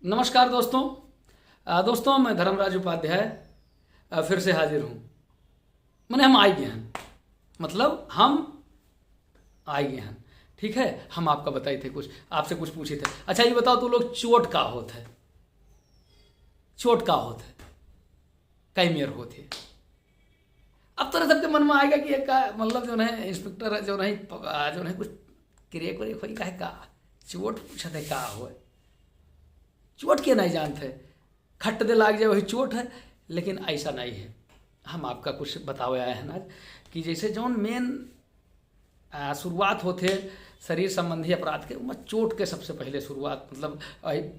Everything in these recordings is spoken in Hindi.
नमस्कार दोस्तों। दोस्तों मैं धर्मराज उपाध्याय फिर से हाजिर हूँ। मैंने हम आए गए हैं, मतलब हम आए गए हैं। ठीक है, हम आपका बताए थे, कुछ आपसे कुछ पूछे थे। अच्छा ये बताओ, तो लोग चोट का होते है, चोट का होते है, कई मेयर होते है। अब तो सबके मन में आएगा कि एक का मतलब जो है इंस्पेक्टर जो है कुछ क्रिया करे कोई का है का चोट पूछते का हो, चोट के नहीं जानते, खट दे लाग जाए वही चोट है। लेकिन ऐसा नहीं है। हम आपका कुछ बतावे आए हैं ना कि जैसे जौन मेन शुरुआत होते शरीर संबंधी अपराध के, उनमें चोट के सबसे पहले शुरुआत, मतलब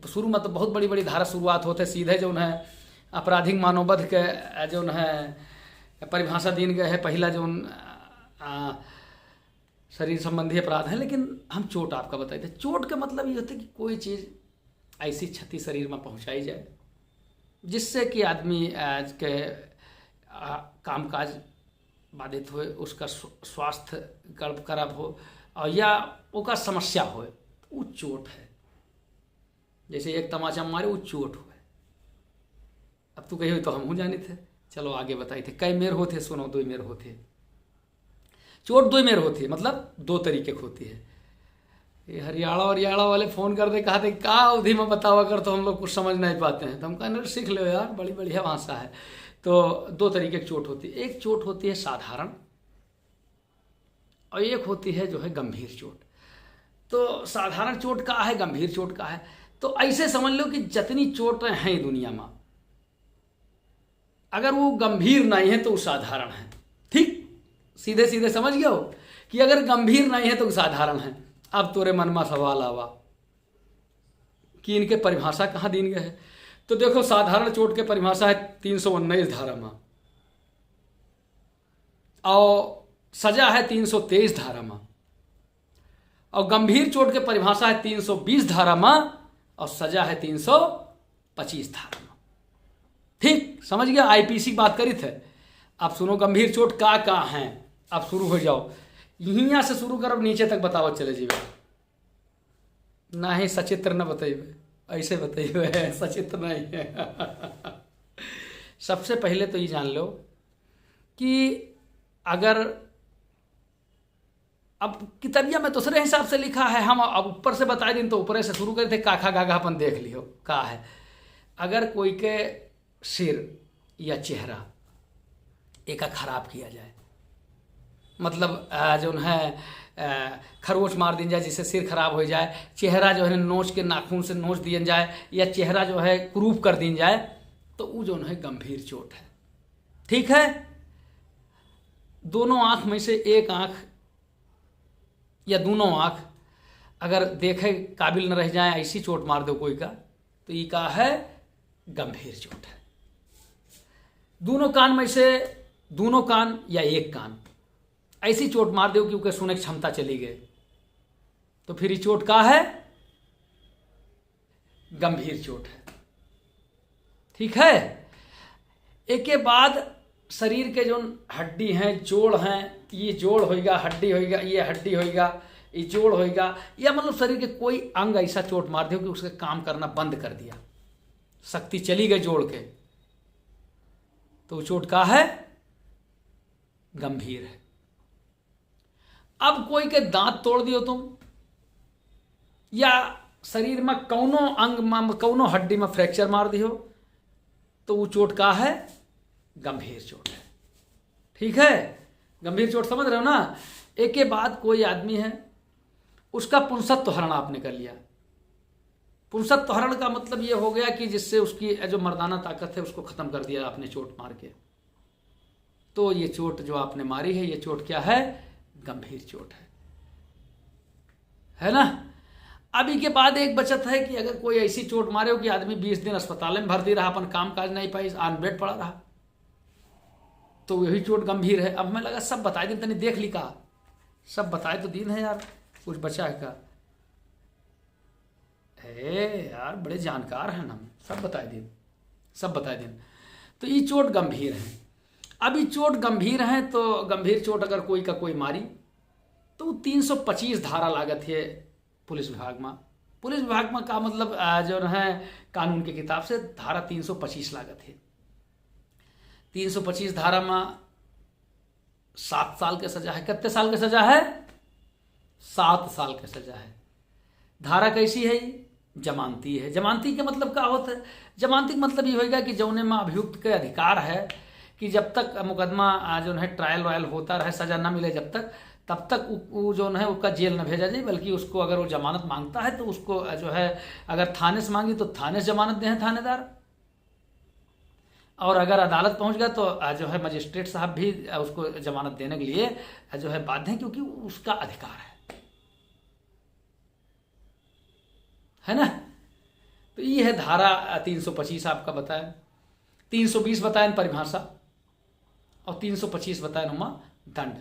शुरू में तो बहुत बड़ी बड़ी धारा शुरुआत होते सीधे जो है आपराधिक मानवबध के जो है परिभाषा दिन गए है पहला जो शरीर संबंधी अपराध है। लेकिन हम चोट आपका बताए थे। चोट का मतलब ये होता है कि कोई चीज़ ऐसी क्षति शरीर में पहुंचाई जाए जिससे कि आदमी के कामकाज बाधित हो, उसका स्वास्थ्य खराब हो और या उसका समस्या हो, वो चोट है। जैसे एक तमाचा मारे वो चोट हुए। अब तू कही तो हम हूँ जाने थे। चलो आगे बताए थे। कई मेर होते सुनो, दो मेर होते। चोट दो मेर होती है, मतलब दो तरीके की होती है। ये हरियाणा वाले फ़ोन कर दे, कहा थे का अवधि में बतावा कर, तो हम लोग कुछ समझ नहीं पाते हैं। तो हम कहने सीख लो यार, बड़ी बढ़िया भाषा है। तो दो तरीके की चोट होती है। एक चोट होती है साधारण और एक होती है जो है गंभीर चोट। तो साधारण चोट का है, गंभीर चोट का है। तो ऐसे समझ लो कि जितनी चोटें हैं दुनिया में, अगर वो गंभीर नहीं है तो वो साधारण है। ठीक, सीधे सीधे समझ गए हो कि अगर गंभीर नहीं है तो वो साधारण है। अब तोरे मन में सवाल आवा कि इनके परिभाषा कहाँ दिन गए है। तो देखो, साधारण चोट के परिभाषा है 319 धारा में और सजा है 323 धारा में, और गंभीर चोट के परिभाषा है 320 धारा में और सजा है 325 धारा में। ठीक समझ गया, आईपीसी बात करी थे। अब सुनो गंभीर चोट का है। अब शुरू हो जाओ, यहीं से शुरू करो, नीचे तक बताओ चले जीवे। ना ही सचित्र न बताइए, ऐसे बताइए, सचित्र नहीं है। सबसे पहले तो ये जान लो कि अगर अब किताबिया में दूसरे हिसाब से लिखा है, हम अब ऊपर से बताए दिन तो ऊपर से शुरू करे थे, काखा गागा अपन देख लियो का है। अगर कोई के सिर या चेहरा एक खराब किया जाए, मतलब जो है खरोच मार दी जाए जिससे सिर खराब हो जाए, चेहरा जो है नोच के नाखून से नोच दिया जाए, या चेहरा जो है क्रूप कर दी जाए, तो वो जो है गंभीर चोट है। ठीक है, दोनों आंख में से एक आंख या दोनों आंख अगर देखे काबिल न रह जाए, ऐसी चोट मार दो कोई का, तो ये का है गंभीर चोट है। दोनों कान में से दोनों कान या एक कान ऐसी चोट मार दो कि उसके सुनने की क्षमता चली गई, तो फिर ये चोट का है गंभीर चोट है। ठीक है, एक के बाद शरीर के जो हड्डी हैं, जोड़ हैं, ये जोड़ होएगा, हड्डी होएगा, ये हड्डी होएगा, ये जोड़ होएगा, या मतलब शरीर के कोई अंग ऐसा चोट मार दो कि उसके काम करना बंद कर दिया, शक्ति चली गई जोड़ के, तो चोट का है गंभीर है। अब कोई के दांत तोड़ दियो तुम, या शरीर में कौनो अंग में कौनो हड्डी में फ्रैक्चर मार दियो, तो वो चोट का है गंभीर चोट है। ठीक है, गंभीर चोट समझ रहे हो ना। एक के बाद कोई आदमी है, उसका पुंसत्व हरण आपने कर लिया। पुंसत्व हरण का मतलब ये हो गया कि जिससे उसकी जो मर्दाना ताकत है उसको खत्म कर दिया आपने चोट मार के। तो ये चोट जो आपने मारी है, ये चोट क्या है, गंभीर चोट है ना। अभी के बाद एक बचत है कि अगर कोई ऐसी चोट मारे हो कि आदमी 20 दिन अस्पताल में भर्ती रहा, अपन काम काज नहीं पाई, ऑन बेड पड़ा रहा, तो वही चोट गंभीर है। अब मैं लगा सब बताए दिन, तनी देख ली का सब बताए तो दिन है यार, कुछ बचा है का है यार, बड़े जानकार हैं हम, सब बताए दिन, सब बताए दिन। तो ये चोट गंभीर है। अभी चोट गंभीर है, तो गंभीर चोट अगर कोई का कोई मारी, तो 325 धारा लागत है पुलिस विभाग में, पुलिस विभाग में का मतलब जो है कानून की किताब से धारा 325 लागत है। 325 धारा में 7 साल के सजा है। कितने साल के सजा है? 7 साल के सजा है। धारा कैसी है? जमानती है। जमानती के मतलब क्या होता है? जमानती का मतलब ये होगा कि जौने में अभियुक्त के अधिकार है कि जब तक मुकदमा जो है ट्रायल वायल होता रहे, सजा न मिले जब तक, तब तक वो जो है उसका जेल न भेजा जाए, बल्कि उसको अगर वो जमानत मांगता है तो उसको जो है अगर थाने से मांगी तो थाने से जमानत दें थानेदार, और अगर अदालत पहुंच गया तो जो है मजिस्ट्रेट साहब भी उसको जमानत देने के लिए जो है बाध्य हैं, क्योंकि उसका अधिकार है ना। तो ये है धारा 325 आपका बताया। 320 बताया परिभाषा और 325 बताया नुमा दंड।